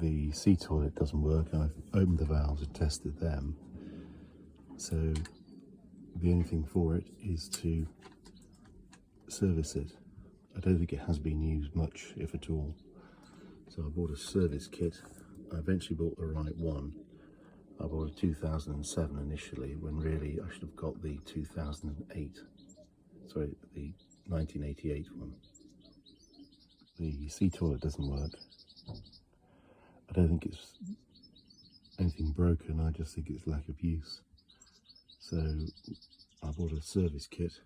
the sea toilet doesn't work. I've opened the valves and tested them, so the only thing for it is to service it. I don't think it has been used much, if at all. So I bought a service kit. I eventually bought the right one. I bought a 2007 initially, when really I should have got the 2008. Sorry, the 1988 one. The sea toilet doesn't work. I don't think it's anything broken, I just think it's lack of use. So I bought a service kit.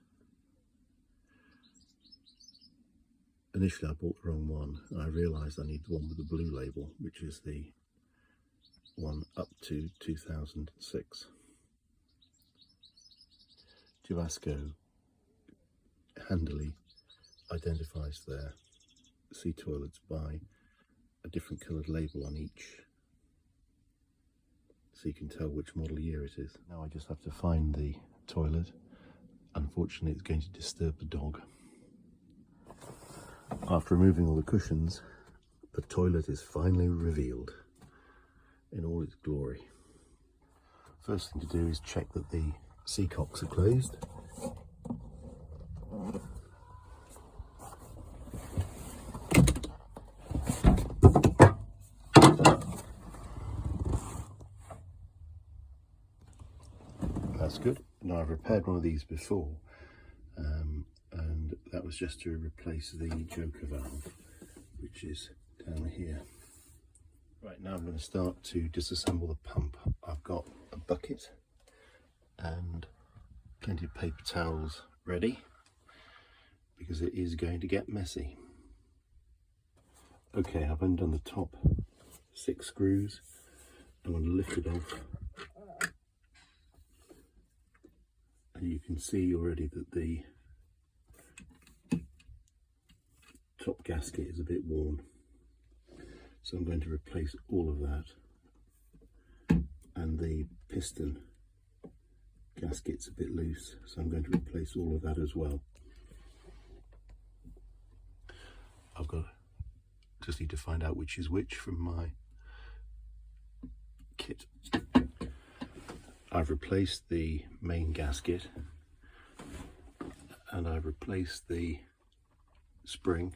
Initially I bought the wrong one, and I realised I need the one with the blue label, which is the one up to 2006. Jabsco handily identifies their sea toilets by a different coloured label on each, so you can tell which model year it is. Now I just have to find the toilet. Unfortunately, it's going to disturb the dog. After removing all the cushions, the toilet is finally revealed in all its glory. First thing to do is check that the sea cocks are closed. That's good. Now, I've repaired one of these before, and that was just to replace the joker valve, which is down here. Right, now I'm going to start to disassemble the pump. I've got a bucket and plenty of paper towels ready, because it is going to get messy. Okay, I've undone the top 6 screws. I'm going to lift it off. And you can see already that the top gasket is a bit worn. So I'm going to replace all of that. And the piston gasket's a bit loose, so I'm going to replace all of that as well. Just need to find out which is which from my kit. I've replaced the main gasket, and I've replaced the spring,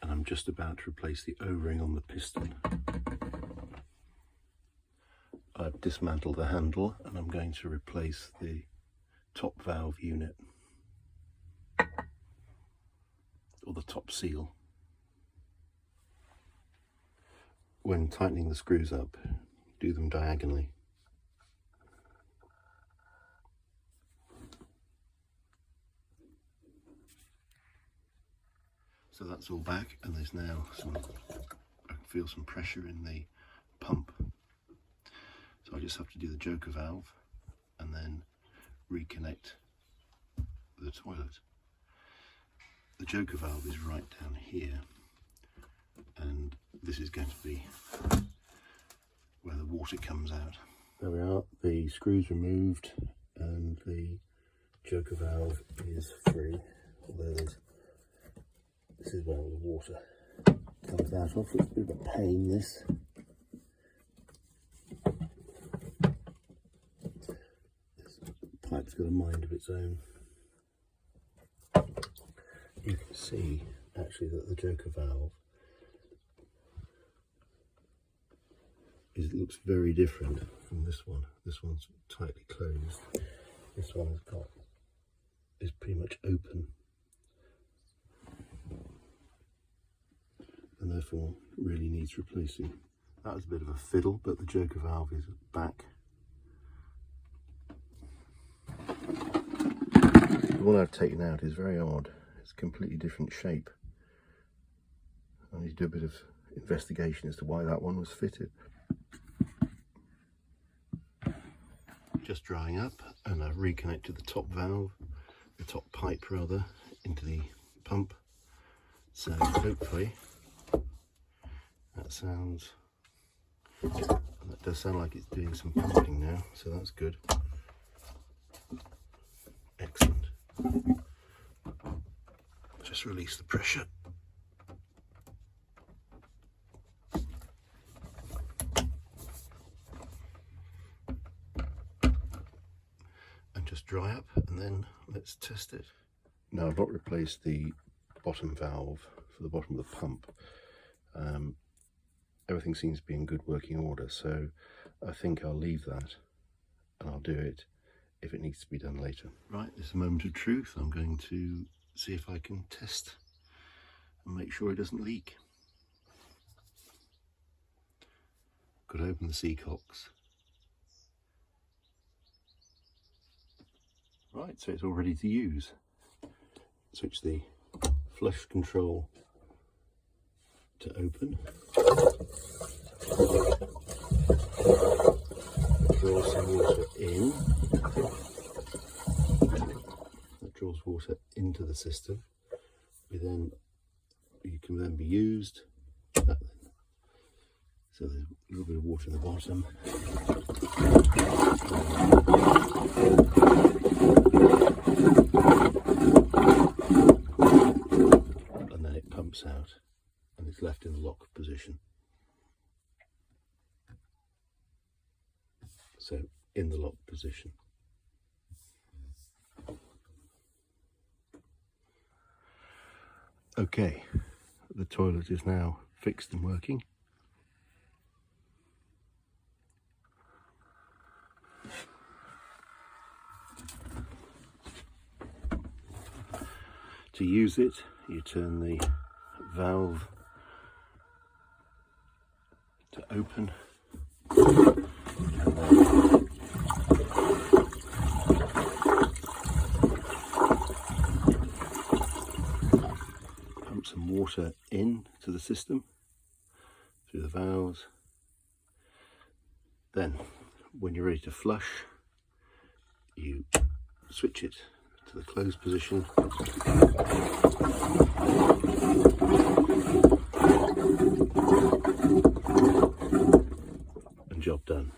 and I'm just about to replace the O-ring on the piston. I've dismantled the handle, and I'm going to replace the top valve unit, or the top seal. When tightening the screws up, do them diagonally. So that's all back, and there's now I can feel some pressure in the pump. So I just have to do the joker valve and then reconnect the toilet. The joker valve is right down here, and this is going to be where the water comes out. There we are, the screws removed and the joker valve is free, although this is where all the water comes out of. It's a bit of a pain, this. This pipe's got a mind of its own. You can see actually that the joker valve looks very different from this one. This one's tightly closed. This one is pretty much open, and therefore really needs replacing. That was a bit of a fiddle, but the joker valve is back. The one I've taken out is very odd. It's a completely different shape. I need to do a bit of investigation as to why that one was fitted. Just drying up, and I've reconnected the top valve, the top pipe rather, into the pump. So hopefully that does sound like it's doing some pumping now, so that's good. Excellent. Just release the pressure. dry up and then let's test it. Now I've not replaced the bottom valve for the bottom of the pump. Everything seems to be in good working order, so I think I'll leave that and I'll do it if it needs to be done later. Right, this is a moment of truth. I'm going to see if I can test and make sure it doesn't leak. Got to open the seacocks. Right, so it's all ready to use. Switch the flush control to open. Draw some water in. That draws water into the system. You can then be used. So there's a little bit of water in the bottom. And then it pumps out and it's left in the lock position. So in the lock position. Okay, the toilet is now fixed and working. To use it, you turn the valve to open and then pump some water in to the system through the valves. Then when you're ready to flush, you switch it to the closed position and job done.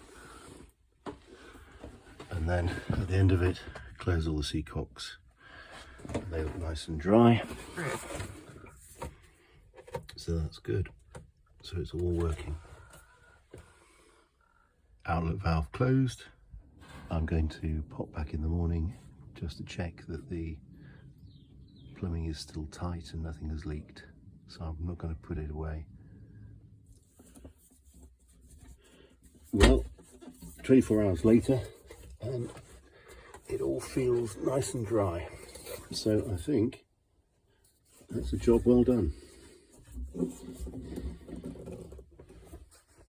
And then at the end of it, close all the seacocks. They look nice and dry, so that's good. So it's all working. Outlet valve closed. I'm going to pop back in the morning just to check that the plumbing is still tight and nothing has leaked. So I'm not going to put it away. Well, 24 hours later and it all feels nice and dry. So I think that's a job well done.